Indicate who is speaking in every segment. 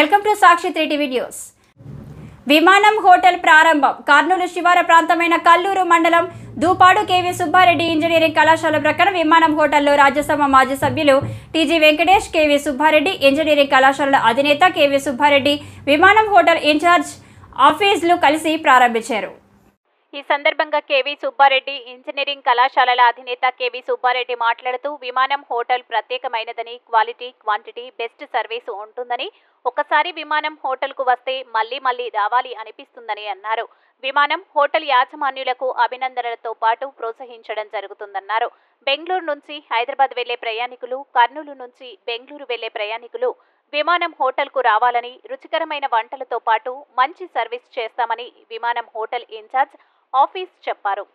Speaker 1: Welcome to Sakshi 3 news. విమానం hotel ప్రారంభం. కర్నూలు శివార ప్రాంతమైన కల్లూరు మండలం దూపాడు కేవీ సుబ్బారెడ్డి ఇంజనీరింగ్ కళాశాల ప్రక్కన విమానం హోటల్లో రాజ్యసభ మాజీ సభ్యులు టీజీ వెంకటేష్, కేవీ సుబ్బారెడ్డి ఇంజనీరింగ్ కళాశాల అధినేత కేవీ సుబ్బారెడ్డి విమానం హోటల్ ఇన్ఛార్జ్ ఆఫీసులు కలిసి ప్రారంభించారు. ఈ సందర్భంగా కేవీ సుబ్బారెడ్డి ఇంజనీరింగ్ కళాశాలల అధినేత కేవీ సుబ్బారెడ్డి మాట్లాడుతూ విమానం హోటల్ ప్రత్యేకమైనదని, క్వాలిటీ, క్వాంటిటీ, బెస్ట్ సర్వీసు ఉంటుందని, ఒకసారి విమానం హోటల్కు వస్తే మళ్లీ రావాలి అనిపిస్తుందని అన్నారు. విమానం హోటల్ యాజమాన్యులకు అభినందనలతో పాటు ప్రోత్సహించడం జరుగుతుందన్నారు. బెంగళూరు నుంచి హైదరాబాద్ వెళ్లే ప్రయాణికులు, కర్నూలు నుంచి బెంగళూరు వెళ్లే ప్రయాణికులు విమానం హోటల్కు రావాలని, రుచికరమైన వంటలతో పాటు మంచి సర్వీస్ చేస్తామని విమానం హోటల్ ఇన్ఛార్జ్ ఆఫీస్ చెప్పారు.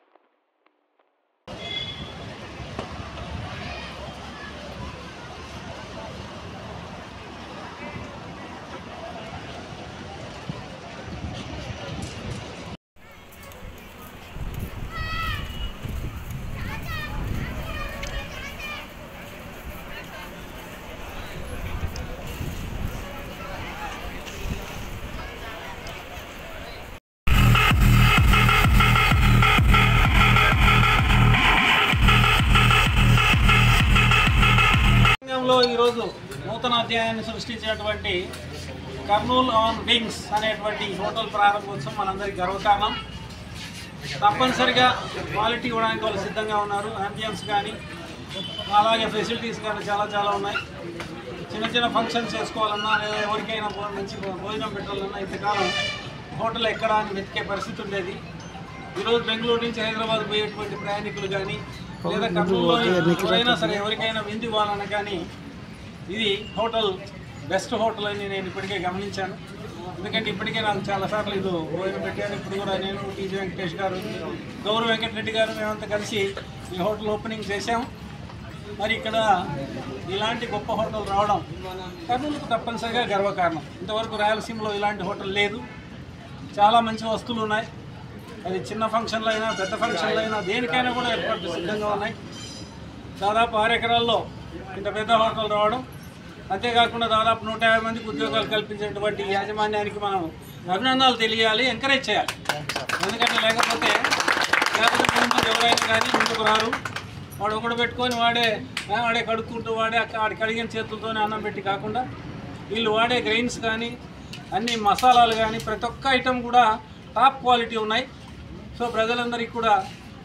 Speaker 2: ఈరోజు నూతన అధ్యాయాన్ని సృష్టించినటువంటి కర్నూలు ఆన్ వింగ్స్ అనేటువంటి హోటల్ ప్రారంభోత్సవం మనందరికీ గర్వకారణం. తప్పనిసరిగా క్వాలిటీ ఇవ్వడానికి వాళ్ళు సిద్ధంగా ఉన్నారు. అంబియన్స్ కానీ అలాగే ఫెసిలిటీస్ కానీ చాలా ఉన్నాయి. చిన్న ఫంక్షన్స్ చేసుకోవాలన్నా లేదా ఎవరికైనా మంచి భోజనం పెట్టాలన్నా ఇంతకాలం హోటల్ ఎక్కడా అని వెతికే పరిస్థితి ఉండేది. ఈరోజు బెంగళూరు నుంచి హైదరాబాద్ పోయేటువంటి ప్రయాణికులు కానీ లేదా కర్నూలులో ఎవరైనా సరే ఎవరికైనా విందు ఇవ్వాలన్నా కానీ ఇది హోటల్ బెస్ట్ హోటల్ అని నేను ఇప్పటికే గమనించాను. ఎందుకంటే ఇప్పటికే నాకు చాలాసార్లు ఇది భోజనం పెట్టాను. ఇప్పుడు కూడా నేను, టీజీ వెంకటేష్ గారు, గౌరవ వెంకటరెడ్డి గారు మేమంతా కలిసి ఈ హోటల్ ఓపెనింగ్ చేశాము. మరి ఇక్కడ ఇలాంటి గొప్ప హోటల్ రావడం కర్నూలుకు తప్పనిసరిగా గర్వకారణం. ఇంతవరకు రాయలసీమలో ఇలాంటి హోటల్ లేదు. చాలా మంచి వస్తువులు ఉన్నాయి. అది చిన్న ఫంక్షన్లు అయినా పెద్ద ఫంక్షన్లు అయినా దేనికైనా కూడా ఏర్పాట్లు సిద్ధంగా ఉన్నాయి. దాదాపు 6 ఎకరాల్లో ఇంత పెద్ద హోటల్ రావడం, అంతేకాకుండా దాదాపు 150 మందికి ఉద్యోగాలు కల్పించేటువంటి యాజమాన్యానికి మనం అభినందనలు తెలియాలి, ఎంకరేజ్ చేయాలి. ఎందుకంటే లేకపోతే ఎవరైనా కానీ ముందుకు రారు. వాడు ఒకటి పెట్టుకొని వాడే కడుక్కుంటూ వాడి కడిగిన చేతులతోనే అన్నం పెట్టి కాకుండా వీళ్ళు వాడే గ్రెయిన్స్ కానీ అన్ని మసాలాలు కానీ ప్రతి ఒక్క ఐటెం కూడా టాప్ క్వాలిటీ ఉన్నాయి. సో ప్రజలందరికీ కూడా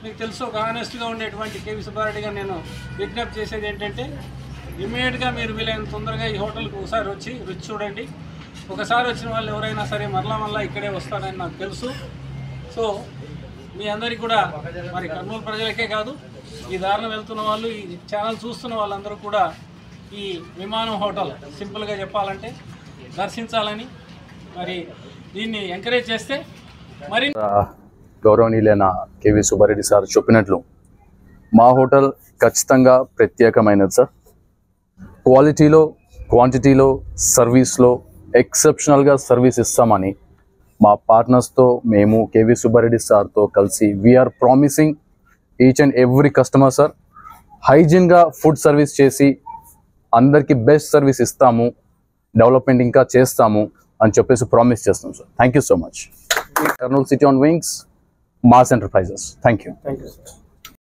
Speaker 2: మీకు తెలుసు, ఒక ఆనెస్ట్గా ఉండేటువంటి కేవీ సుబ్బారెడ్డి గారు నేను విజ్ఞప్తి చేసేది ఏంటంటే ఇమ్మీడియట్గా మీరు వీలైన తొందరగా ఈ హోటల్కి ఒకసారి వచ్చి రుచి చూడండి. ఒకసారి వచ్చిన వాళ్ళు ఎవరైనా సరే మరలా ఇక్కడే వస్తారని నాకు తెలుసు. సో మీ అందరికీ కూడా మరి కర్నూలు ప్రజలకే కాదు, ఈ దారిన వెళ్తున్న వాళ్ళు, ఈ ఛానల్ చూస్తున్న వాళ్ళందరూ కూడా ఈ విమానం హోటల్ సింపుల్గా చెప్పాలంటే దర్శించాలని, మరి దీన్ని ఎంకరేజ్ చేస్తే మరి
Speaker 3: గౌరవనీయులైన కేవీ సుబ్బారెడ్డి సార్ చెప్పినట్లు మా హోటల్ ఖచ్చితంగా ప్రత్యేకమైనది సార్. క్వాలిటీలో, క్వాంటిటీలో, సర్వీస్లో ఎక్సెప్షనల్గా సర్వీస్ ఇస్తామని మా పార్ట్నర్స్తో మేము కేవీ సుబ్బారెడ్డి సార్తో కలిసి we are promising each and every customer sir హైజీన్గా ఫుడ్ సర్వీస్ చేసి అందరికీ బెస్ట్ సర్వీస్ ఇస్తాము, డెవలప్మెంట్ ఇంకా చేస్తాము అని చెప్పేసి ప్రామిస్ చేస్తాం sir. Thank you so much. Kurnool city on wings, mass enterprises. Thank you.